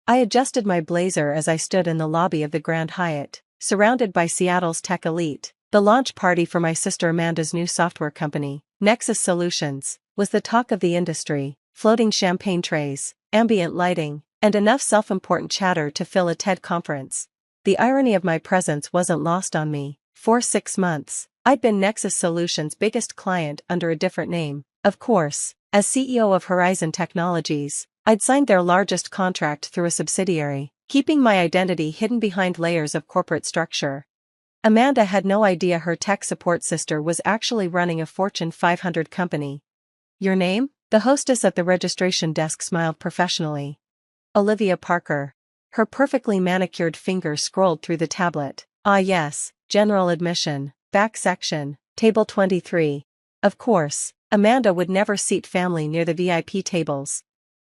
I adjusted my blazer as I stood in the lobby of the Grand Hyatt, surrounded by Seattle's tech elite. The launch party for my sister Amanda's new software company, Nexus Solutions, was the talk of the industry. Floating champagne trays, ambient lighting, and enough self-important chatter to fill a TED conference. The irony of my presence wasn't lost on me. For 6 months, I'd been Nexus Solutions' biggest client under a different name. Of course, as CEO of Horizon Technologies, I'd signed their largest contract through a subsidiary, keeping my identity hidden behind layers of corporate structure. Amanda had no idea her tech support sister was actually running a Fortune 500 company. Your name? The hostess at the registration desk smiled professionally. Olivia Parker. Her perfectly manicured fingers scrolled through the tablet. Ah yes, general admission, back section, table 23. Of course, Amanda would never seat family near the VIP tables.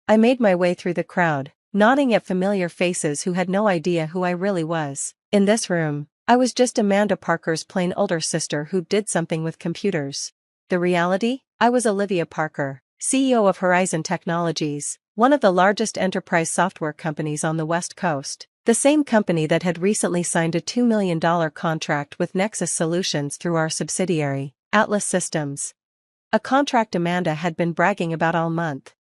I made my way through the crowd, nodding at familiar faces who had no idea who I really was. In this room, I was just Amanda Parker's plain older sister who did something with computers. The reality? I was Olivia Parker, CEO of Horizon Technologies, one of the largest enterprise software companies on the West Coast, the same company that had recently signed a $2 million contract with Nexus Solutions through our subsidiary, Atlas Systems. A contract Amanda had been bragging about all month.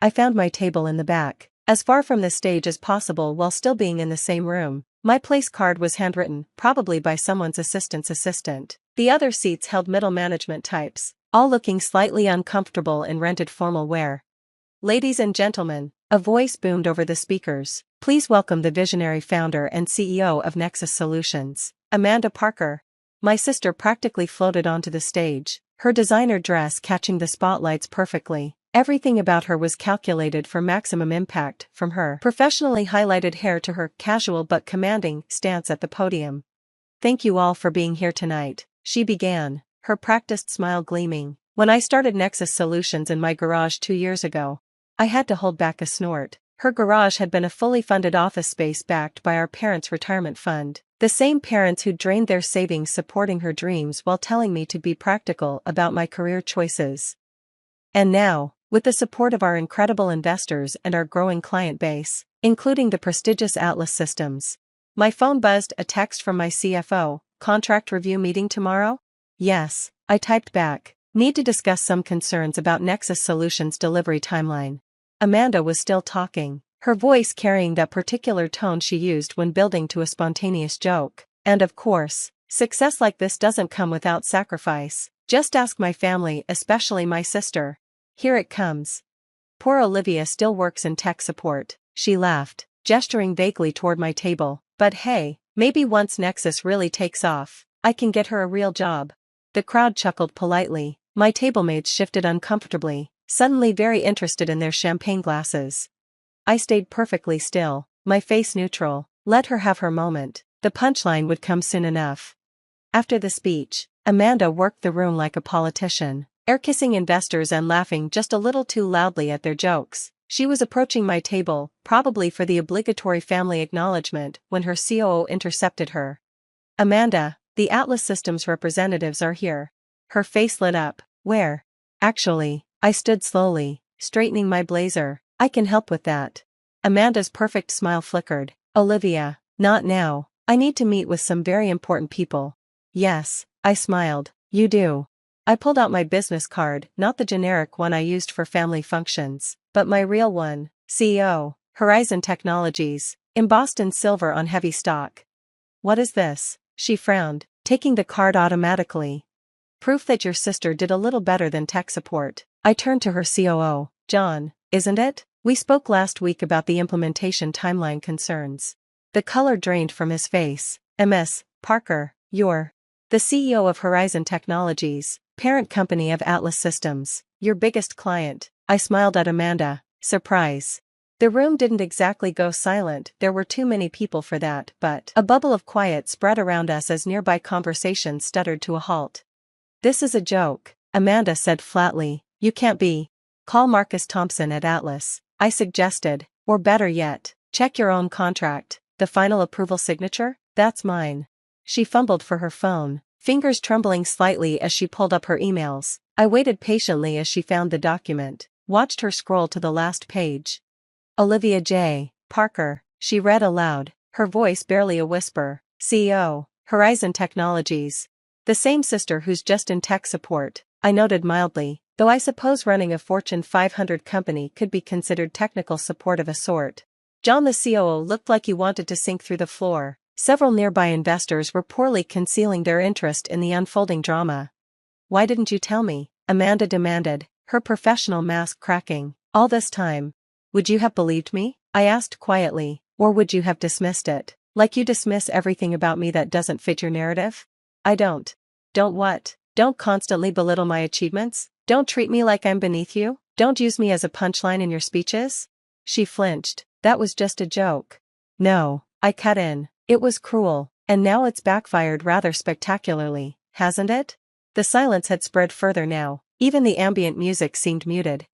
I found my table in the back, as far from the stage as possible while still being in the same room. My place card was handwritten, probably by someone's assistant's assistant. The other seats held middle management types, all looking slightly uncomfortable in rented formal wear. Ladies and gentlemen, a voice boomed over the speakers. Please welcome the visionary founder and CEO of Nexus Solutions, Amanda Parker. My sister practically floated onto the stage, her designer dress catching the spotlights perfectly. Everything about her was calculated for maximum impact, from her professionally highlighted hair to her casual but commanding stance at the podium. Thank you all for being here tonight, she began, her practiced smile gleaming. When I started Nexus Solutions in my garage 2 years ago, I had to hold back a snort. Her garage had been a fully funded office space backed by our parents' retirement fund, the same parents who drained their savings supporting her dreams while telling me to be practical about my career choices. And now, with the support of our incredible investors and our growing client base, including the prestigious Atlas Systems, my phone buzzed. A text from my CFO, contract review meeting tomorrow? Yes, I typed back. Need to discuss some concerns about Nexus Solutions' delivery timeline. Amanda was still talking, her voice carrying that particular tone she used when building to a spontaneous joke. And of course, success like this doesn't come without sacrifice. Just ask my family, especially my sister. Here it comes. Poor Olivia still works in tech support, she laughed, gesturing vaguely toward my table. But hey, maybe once Nexus really takes off, I can get her a real job. The crowd chuckled politely. My tablemates shifted uncomfortably, suddenly very interested in their champagne glasses. I stayed perfectly still, my face neutral. Let her have her moment. The punchline would come soon enough. After the speech, Amanda worked the room like a politician, air-kissing investors and laughing just a little too loudly at their jokes. She was approaching my table, probably for the obligatory family acknowledgement, when her COO intercepted her. Amanda, the Atlas Systems representatives are here. Her face lit up. Where? Actually, I stood slowly, straightening my blazer. I can help with that. Amanda's perfect smile flickered. Olivia, not now. I need to meet with some very important people. Yes, I smiled. You do. I pulled out my business card, not the generic one I used for family functions, but my real one, CEO, Horizon Technologies, embossed in silver on heavy stock. What is this? She frowned, taking the card automatically. Proof that your sister did a little better than tech support. I turned to her COO, John, isn't it? We spoke last week about the implementation timeline concerns. The color drained from his face. Ms. Parker, you're the CEO of Horizon Technologies, parent company of Atlas Systems, your biggest client. I smiled at Amanda, surprise. The room didn't exactly go silent, there were too many people for that, but a bubble of quiet spread around us as nearby conversations stuttered to a halt. This is a joke, Amanda said flatly. You can't be. Call Marcus Thompson at Atlas, I suggested, or better yet, check your own contract. The final approval signature? That's mine. She fumbled for her phone, fingers trembling slightly as she pulled up her emails. I waited patiently as she found the document, watched her scroll to the last page. Olivia J. Parker, she read aloud, her voice barely a whisper. CEO, Horizon Technologies. The same sister who's just in tech support, I noted mildly, though I suppose running a Fortune 500 company could be considered technical support of a sort. John the COO looked like he wanted to sink through the floor. Several nearby investors were poorly concealing their interest in the unfolding drama. Why didn't you tell me? Amanda demanded, her professional mask cracking. All this time. Would you have believed me? I asked quietly, or would you have dismissed it? Like you dismiss everything about me that doesn't fit your narrative? I don't. Don't what? Don't constantly belittle my achievements? Don't treat me like I'm beneath you? Don't use me as a punchline in your speeches? She flinched. That was just a joke. No, I cut in. It was cruel, and now it's backfired rather spectacularly, hasn't it? The silence had spread further now, even the ambient music seemed muted.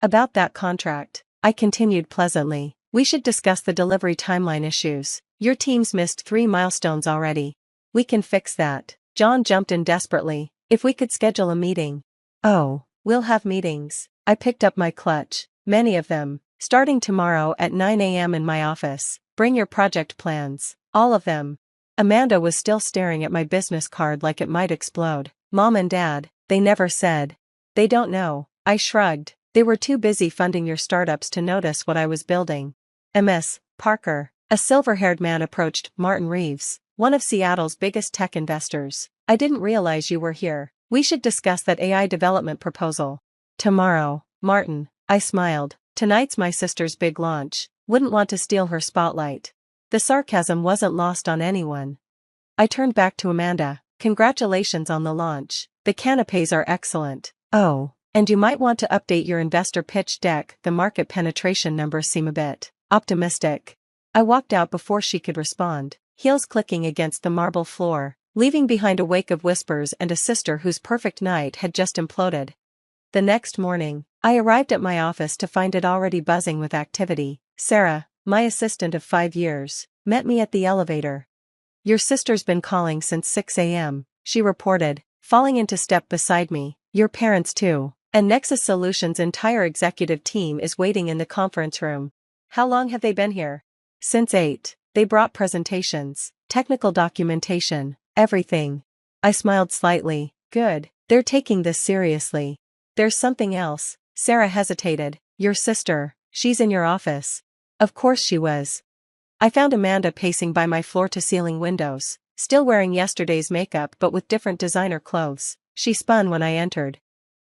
About that contract, I continued pleasantly, we should discuss the delivery timeline issues. Your team's missed 3 milestones already. We can fix that. John jumped in desperately. If we could schedule a meeting. Oh, we'll have meetings. I picked up my clutch. Many of them. Starting tomorrow at 9 a.m. in my office. Bring your project plans. All of them. Amanda was still staring at my business card like it might explode. Mom and Dad, they never said. They don't know. I shrugged. They were too busy funding your startups to notice what I was building. Ms. Parker. A silver-haired man approached. Martin Reeves, one of Seattle's biggest tech investors. I didn't realize you were here. We should discuss that AI development proposal. Tomorrow, Martin. I smiled. Tonight's my sister's big launch. Wouldn't want to steal her spotlight. The sarcasm wasn't lost on anyone. I turned back to Amanda. Congratulations on the launch. The canapés are excellent. Oh, and you might want to update your investor pitch deck. The market penetration numbers seem a bit optimistic. I walked out before she could respond, heels clicking against the marble floor, leaving behind a wake of whispers and a sister whose perfect night had just imploded. The next morning, I arrived at my office to find it already buzzing with activity. Sarah, my assistant of 5 years, met me at the elevator. Your sister's been calling since 6 a.m., she reported, falling into step beside me. Your parents too, and Nexus Solutions' entire executive team is waiting in the conference room. How long have they been here? Since 8. They brought presentations, technical documentation, everything. I smiled slightly. Good, they're taking this seriously. There's something else. Sarah hesitated. Your sister, she's in your office. Of course she was. I found Amanda pacing by my floor-to-ceiling windows, still wearing yesterday's makeup but with different designer clothes. She spun when I entered.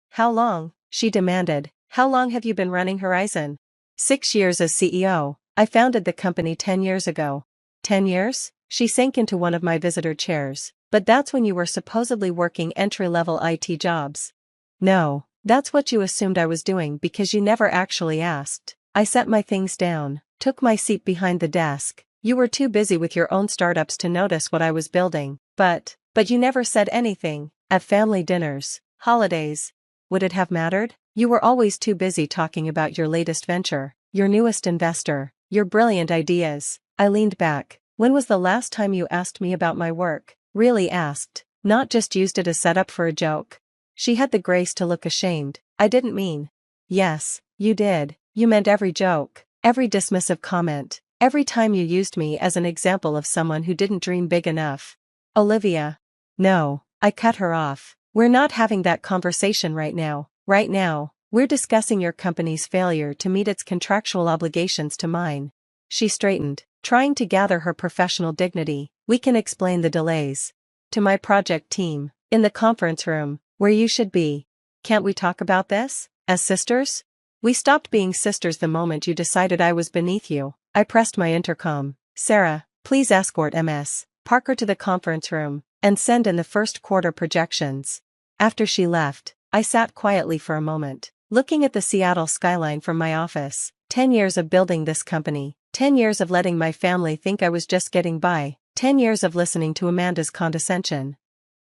How long? She demanded. How long have you been running Horizon? 6 years as CEO. I founded the company 10 years ago. 10 years? She sank into one of my visitor chairs. But that's when you were supposedly working entry-level IT jobs. No, that's what you assumed I was doing because you never actually asked. I set my things down, took my seat behind the desk. You were too busy with your own startups to notice what I was building. But you never said anything. At family dinners, holidays. Would it have mattered? You were always too busy talking about your latest venture, your newest investor, your brilliant ideas. I leaned back. When was the last time you asked me about my work? Really asked, not just used it as setup for a joke. She had the grace to look ashamed. I didn't mean. Yes, you did. You meant every joke, every dismissive comment, every time you used me as an example of someone who didn't dream big enough. Olivia. No, I cut her off. We're not having that conversation right now. Right now, we're discussing your company's failure to meet its contractual obligations to mine. She straightened, trying to gather her professional dignity. We can explain the delays. To my project team, in the conference room, where you should be. Can't we talk about this? As sisters? We stopped being sisters the moment you decided I was beneath you. I pressed my intercom. Sarah, please escort Ms. Parker to the conference room, and send in the first quarter projections. After she left, I sat quietly for a moment, looking at the Seattle skyline from my office. 10 years of building this company, 10 years of letting my family think I was just getting by, 10 years of listening to Amanda's condescension.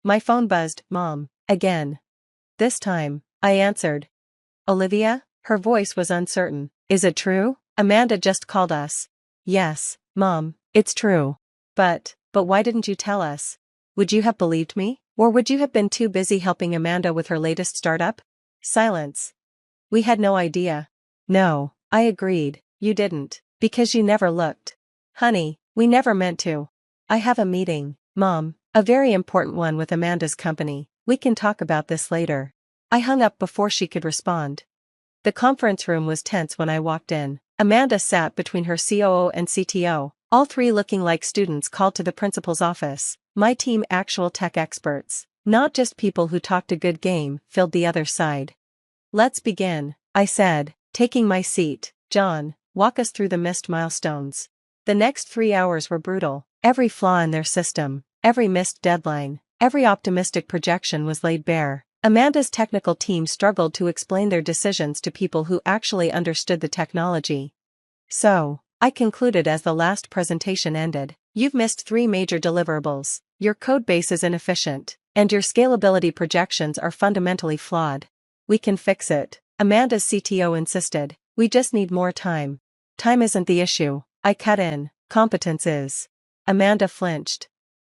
My phone buzzed. Mom, again. This time, I answered. Olivia? Her voice was uncertain. Is it true? Amanda just called us. Yes, Mom, it's true. But why didn't you tell us? Would you have believed me? Or would you have been too busy helping Amanda with her latest startup? Silence. We had no idea. No, I agreed. You didn't. Because you never looked. Honey, we never meant to. I have a meeting, Mom, a very important one with Amanda's company. We can talk about this later. I hung up before she could respond. The conference room was tense when I walked in. Amanda sat between her COO and CTO, all three looking like students called to the principal's office. My team, actual tech experts, not just people who talked a good game, filled the other side. Let's begin, I said, taking my seat. John, walk us through the missed milestones. The next 3 hours were brutal. Every flaw in their system, every missed deadline, every optimistic projection was laid bare. Amanda's technical team struggled to explain their decisions to people who actually understood the technology. So, I concluded as the last presentation ended, you've missed 3 major deliverables, your codebase is inefficient, and your scalability projections are fundamentally flawed. We can fix it, Amanda's CTO insisted, we just need more time. Time isn't the issue, I cut in, competence is. Amanda flinched.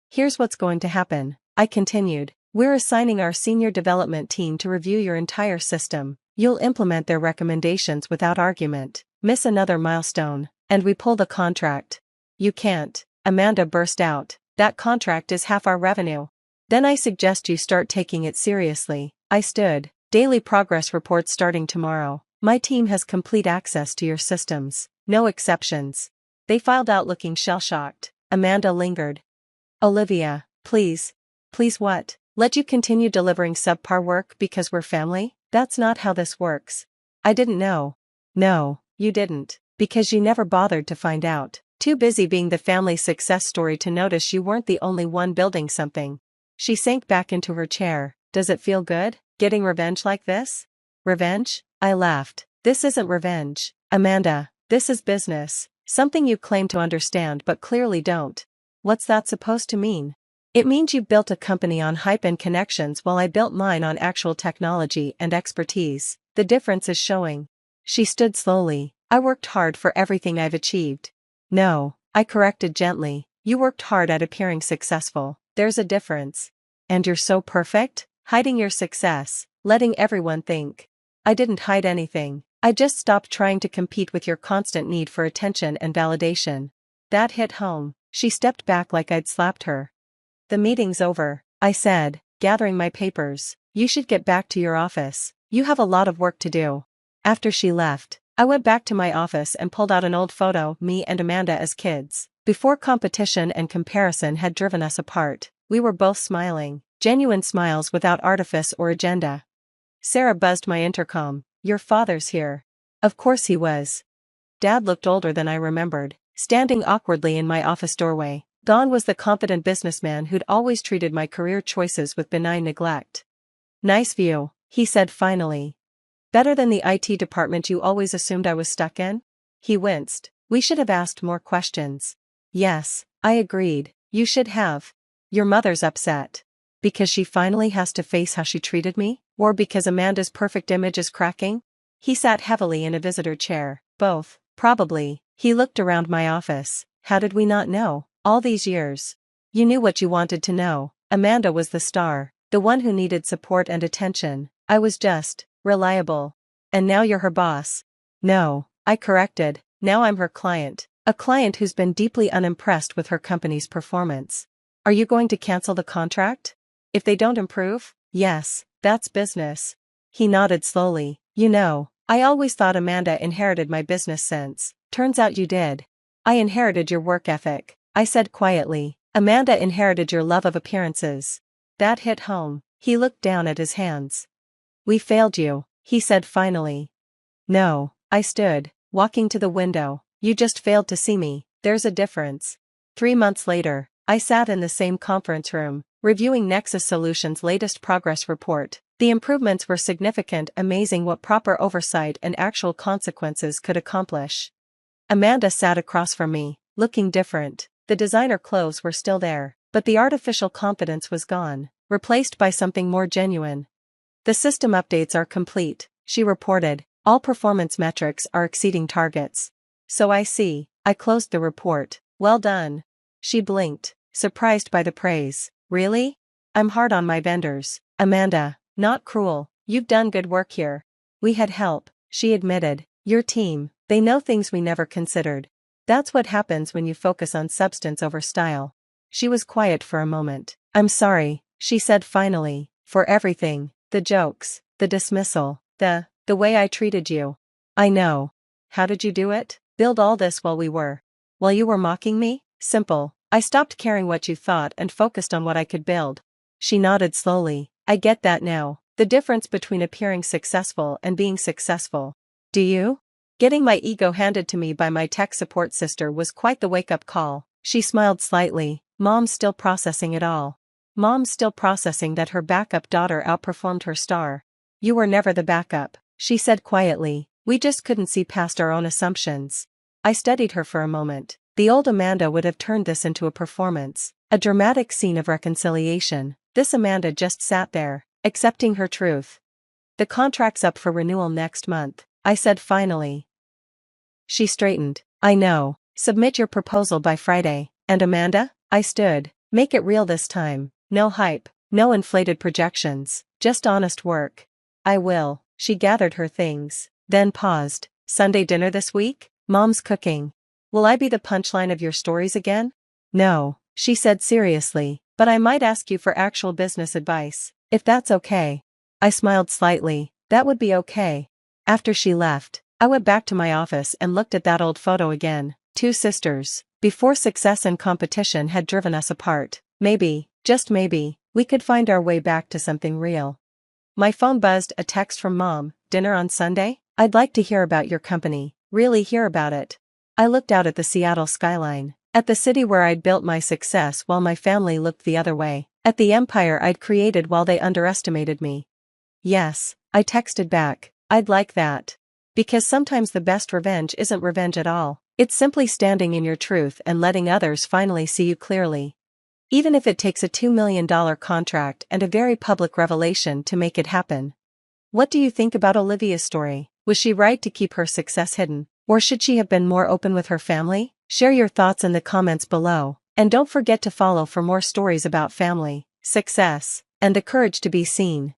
Here's what's going to happen, I continued. We're assigning our senior development team to review your entire system. You'll implement their recommendations without argument, miss another milestone, and we pull the contract. You can't, Amanda burst out, that contract is half our revenue. Then I suggest you start taking it seriously. I stood, daily progress reports starting tomorrow. My team has complete access to your systems, no exceptions. They filed out looking shell-shocked. Amanda lingered. Olivia, please. Please what? Let you continue delivering subpar work because we're family? That's not how this works. I didn't know. No, you didn't, because you never bothered to find out. Too busy being the family success story to notice you weren't the only one building something. She sank back into her chair. Does it feel good, getting revenge like this? Revenge? I laughed. This isn't revenge, Amanda. This is business. Something you claim to understand but clearly don't. What's that supposed to mean? It means you built a company on hype and connections while I built mine on actual technology and expertise. The difference is showing. She stood slowly. I worked hard for everything I've achieved. No, I corrected gently. You worked hard at appearing successful. There's a difference. And you're so perfect? Hiding your success, letting everyone think. I didn't hide anything. I just stopped trying to compete with your constant need for attention and validation. That hit home. She stepped back like I'd slapped her. The meeting's over, I said, gathering my papers. You should get back to your office. You have a lot of work to do. After she left, I went back to my office and pulled out an old photo, me and Amanda as kids. Before competition and comparison had driven us apart, we were both smiling, genuine smiles without artifice or agenda. Sarah buzzed my intercom. Your father's here. Of course he was. Dad looked older than I remembered, standing awkwardly in my office doorway. Don was the confident businessman who'd always treated my career choices with benign neglect. Nice view, he said finally. Better than the IT department you always assumed I was stuck in? He winced. We should have asked more questions. Yes, I agreed. You should have. Your mother's upset. Because she finally has to face how she treated me? Or because Amanda's perfect image is cracking? He sat heavily in a visitor chair. Both, probably. He looked around my office. How did we not know? All these years. You knew what you wanted to know. Amanda was the star, the one who needed support and attention. I was just, reliable. And now you're her boss. No, I corrected. Now I'm her client. A client who's been deeply unimpressed with her company's performance. Are you going to cancel the contract? If they don't improve? Yes, that's business. He nodded slowly. You know, I always thought Amanda inherited my business sense. Turns out you did. I inherited your work ethic, I said quietly. Amanda inherited your love of appearances. That hit home. He looked down at his hands. We failed you, he said finally. No, I stood, walking to the window. You just failed to see me. There's a difference. 3 months later, I sat in the same conference room, reviewing Nexus Solutions' latest progress report. The improvements were significant, amazing what proper oversight and actual consequences could accomplish. Amanda sat across from me, looking different. The designer clothes were still there, but the artificial confidence was gone, replaced by something more genuine. The system updates are complete, she reported. All performance metrics are exceeding targets. So I see. I closed the report. Well done. She blinked, surprised by the praise. Really? I'm hard on my vendors, Amanda. Not cruel. You've done good work here. We had help, she admitted. Your team, They know things we never considered. That's what happens when you focus on substance over style. She was quiet for a moment. I'm sorry, she said finally, for everything, the jokes, the dismissal, the way I treated you. I know. How did you do it? Build all this while you were mocking me? Simple. I stopped caring what you thought and focused on what I could build. She nodded slowly. I get that now. The difference between appearing successful and being successful. Do you? Getting my ego handed to me by my tech support sister was quite the wake-up call. She smiled slightly. Mom's still processing it all. Mom's still processing that her backup daughter outperformed her star. You were never the backup, she said quietly. We just couldn't see past our own assumptions. I studied her for a moment. The old Amanda would have turned this into a performance, a dramatic scene of reconciliation. This Amanda just sat there, accepting her truth. The contract's up for renewal next month, I said finally. She straightened. I know. Submit your proposal by Friday. And Amanda? I stood. Make it real this time. No hype, no inflated projections, just honest work. I will. She gathered her things, then paused. Sunday dinner this week? Mom's cooking. Will I be the punchline of your stories again? No, she said seriously, but I might ask you for actual business advice, if that's okay. I smiled slightly. That would be okay. After she left, I went back to my office and looked at that old photo again. Two sisters. Before success and competition had driven us apart, maybe, just maybe, we could find our way back to something real. My phone buzzed. A text from Mom. Dinner on Sunday? I'd like to hear about your company, really hear about it. I looked out at the Seattle skyline, at the city where I'd built my success while my family looked the other way, at the empire I'd created while they underestimated me. Yes, I texted back, I'd like that. Because sometimes the best revenge isn't revenge at all. It's simply standing in your truth and letting others finally see you clearly. Even if it takes a $2 million contract and a very public revelation to make it happen. What do you think about Olivia's story? Was she right to keep her success hidden? Or should she have been more open with her family? Share your thoughts in the comments below. And don't forget to follow for more stories about family, success, and the courage to be seen.